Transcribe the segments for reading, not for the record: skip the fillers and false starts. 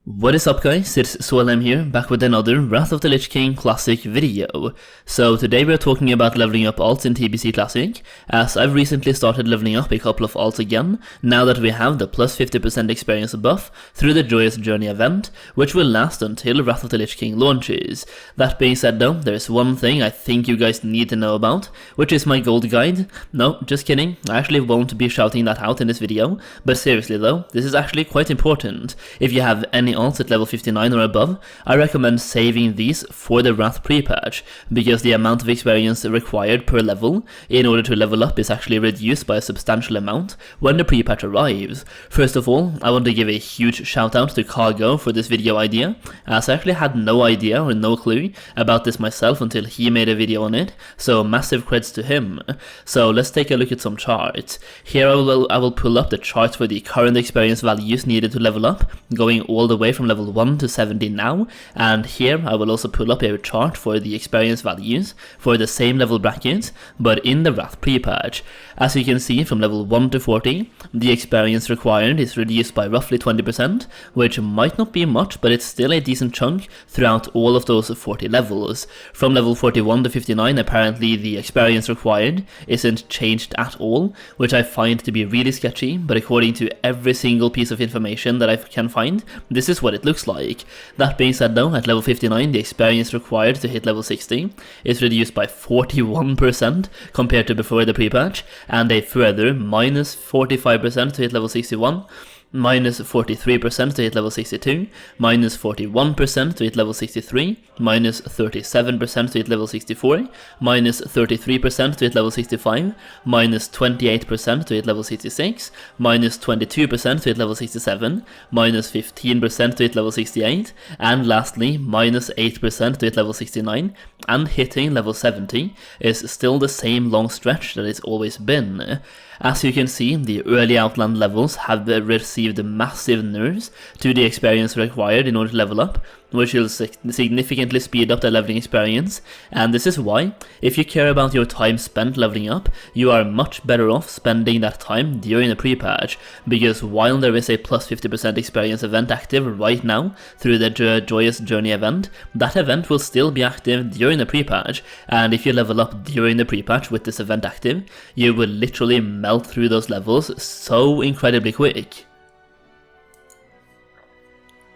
What is up guys, it's Swellem here, back with another Wrath of the Lich King Classic video. So today we're talking about leveling up alts in TBC Classic, as I've recently started leveling up a couple of alts again, now that we have the plus 50% experience buff through the Joyous Journey event, which will last until Wrath of the Lich King launches. That being said though, there's one thing I think you guys need to know about, which is my gold guide. No, just kidding, I actually won't be shouting that out in this video, but seriously though, this is actually quite important. If you have any alts at level 59 or above, I recommend saving these for the Wrath Prepatch, because the amount of experience required per level in order to level up is actually reduced by a substantial amount when the Prepatch arrives. First of all, I want to give a huge shout out to Cargo for this video idea, as I actually had no idea or no clue about this myself until he made a video on it, so massive creds to him. So let's take a look at some charts. Here I will pull up the charts for the current experience values needed to level up, going all the way from level 1 to 70 now, and here I will also pull up a chart for the experience values for the same level brackets, but in the Wrath Prepatch. As you can see, from level 1 to 40, the experience required is reduced by roughly 20%, which might not be much, but it's still a decent chunk throughout all of those 40 levels. From level 41 to 59, apparently the experience required isn't changed at all, which I find to be really sketchy, but according to every single piece of information that I can find, this is what it looks like. That being said though, at level 59, the experience required to hit level 60 is reduced by 41% compared to before the pre-patch, and a further minus 45% to hit level 61, minus 43% to hit level 62, minus 41% to hit level 63, minus 37% to hit level 64, minus 33% to hit level 65, minus 28% to hit level 66, minus 22% to hit level 67, minus 15% to hit level 68, and lastly minus 8% to hit level 69, and hitting level 70 is still the same long stretch that it's always been. As you can see, the early Outland levels have received massive nerfs to the experience required in order to level up, which will significantly speed up the leveling experience, and this is why, if you care about your time spent leveling up, you are much better off spending that time during the pre-patch, because while there is a plus 50% experience event active right now through the Joyous Journey event, that event will still be active during the pre-patch, and if you level up during the pre-patch with this event active, you will literally melt through those levels so incredibly quick.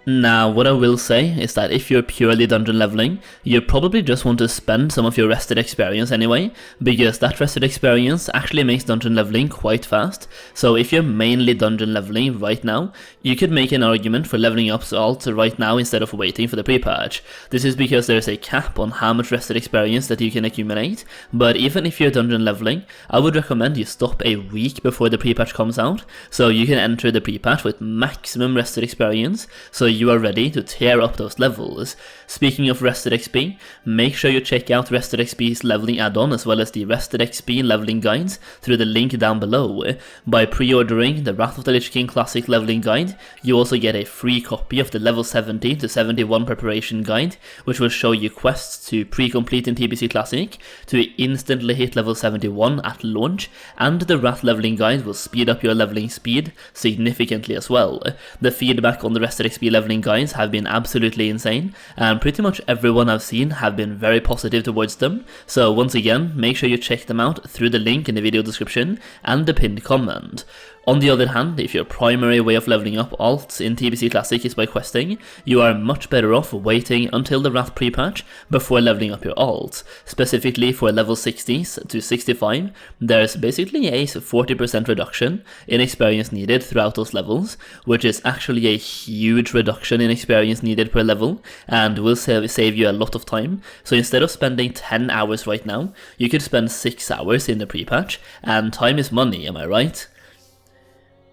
Now, what I will say is that if you're purely dungeon leveling, you probably just want to spend some of your rested experience anyway, because that rested experience actually makes dungeon leveling quite fast. So if you're mainly dungeon leveling right now, you could make an argument for leveling up alt right now instead of waiting for the pre-patch. This is because there's a cap on how much rested experience that you can accumulate, but even if you're dungeon leveling, I would recommend you stop a week before the pre-patch comes out, so you can enter the pre-patch with maximum rested experience, so you are ready to tear up those levels. Speaking of RestedXP, make sure you check out RestedXP's leveling add-on as well as the RestedXP leveling guides through the link down below. By pre-ordering the Wrath of the Lich King Classic leveling guide, you also get a free copy of the level 70 to 71 preparation guide, which will show you quests to pre-complete in TBC Classic to instantly hit level 71 at launch, and the Wrath leveling guide will speed up your leveling speed significantly as well. The feedback on the RestedXP leveling guides have been absolutely insane, and pretty much everyone I've seen have been very positive towards them, so once again, make sure you check them out through the link in the video description and the pinned comment. On the other hand, if your primary way of leveling up alts in TBC Classic is by questing, you are much better off waiting until the Wrath Prepatch before leveling up your alts. Specifically for level 60s to 65, there's basically a 40% reduction in experience needed throughout those levels, which is actually a huge reduction in experience needed per level, and will save you a lot of time. So instead of spending 10 hours right now, you could spend 6 hours in the pre-patch, and time is money, am I right?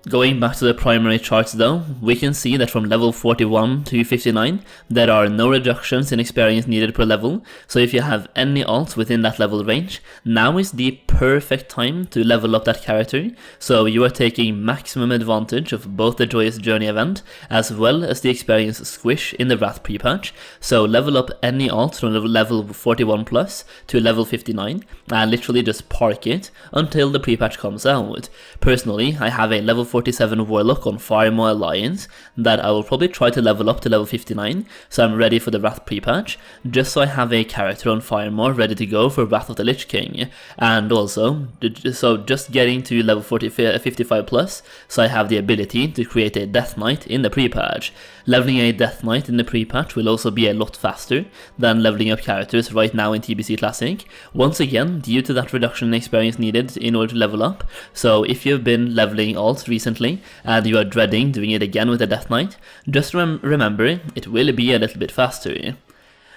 Going back to the primary charts though, we can see that from level 41 to 59, there are no reductions in experience needed per level, so if you have any alts within that level range, now is the perfect time to level up that character, so you are taking maximum advantage of both the Joyous Journey event, as well as the experience squish in the Wrath Prepatch, so level up any alts from level 41 plus to level 59, and literally just park it until the Prepatch comes out. Personally, I have a level 41 47 Warlock on Firemore Alliance that I will probably try to level up to level 59, so I'm ready for the Wrath Prepatch, just so I have a character on Firemore ready to go for Wrath of the Lich King. And also, so just getting to level 55 plus, so I have the ability to create a Death Knight in the Prepatch. Leveling a Death Knight in the Prepatch will also be a lot faster than leveling up characters right now in TBC Classic, once again due to that reduction in experience needed in order to level up. So if you've been leveling alts recently and you are dreading doing it again with a Death Knight, just remember it will be a little bit faster.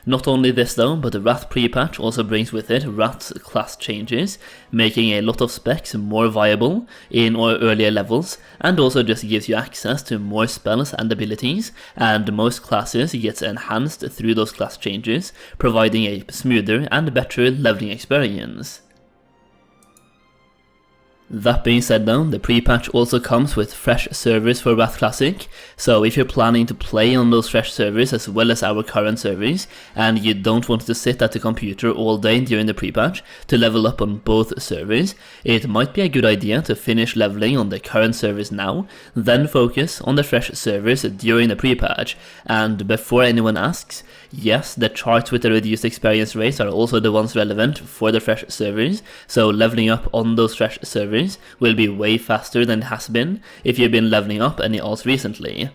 Not only this though, but the Wrath Prepatch also brings with it Wrath class changes, making a lot of specs more viable in earlier levels, and also just gives you access to more spells and abilities, and most classes gets enhanced through those class changes, providing a smoother and better leveling experience. That being said though, the Prepatch also comes with fresh servers for Wrath Classic, so if you're planning to play on those fresh servers as well as our current servers, and you don't want to sit at the computer all day during the Prepatch to level up on both servers, it might be a good idea to finish leveling on the current servers now, then focus on the fresh servers during the Prepatch. And before anyone asks, yes, the charts with the reduced experience rates are also the ones relevant for the fresh servers, so leveling up on those fresh servers will be way faster than it has been if you've been leveling up any alts recently.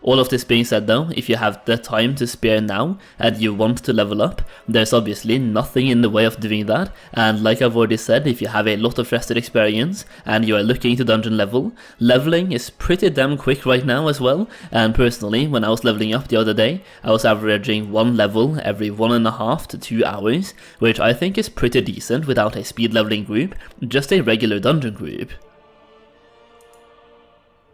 All of this being said though, if you have the time to spare now and you want to level up, there's obviously nothing in the way of doing that, and like I've already said, if you have a lot of rested experience and you are looking to dungeon level, leveling is pretty damn quick right now as well, and personally when I was leveling up the other day, I was averaging 1 level every 1.5 to 2 hours, which I think is pretty decent without a speed leveling group, just a regular dungeon group.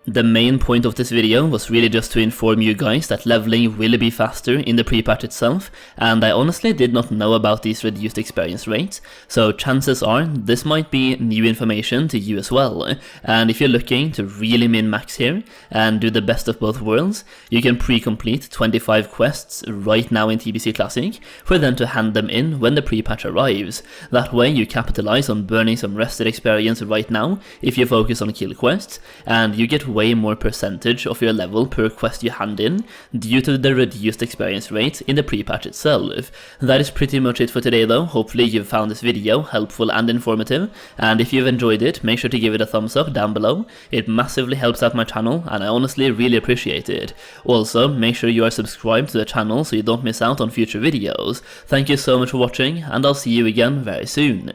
The main point of this video was really just to inform you guys that leveling will be faster in the Prepatch itself, and I honestly did not know about these reduced experience rates, so chances are this might be new information to you as well. And if you're looking to really min-max here and do the best of both worlds, you can pre-complete 25 quests right now in TBC Classic for then to hand them in when the Prepatch arrives. That way you capitalize on burning some rested experience right now if you focus on kill quests, and you get way more percentage of your level per quest you hand in due to the reduced experience rate in the Prepatch itself. That is pretty much it for today though. Hopefully you've found this video helpful and informative, and if you've enjoyed it, make sure to give it a thumbs up down below. It massively helps out my channel and I honestly really appreciate it. Also, make sure you are subscribed to the channel so you don't miss out on future videos. Thank you so much for watching, and I'll see you again very soon.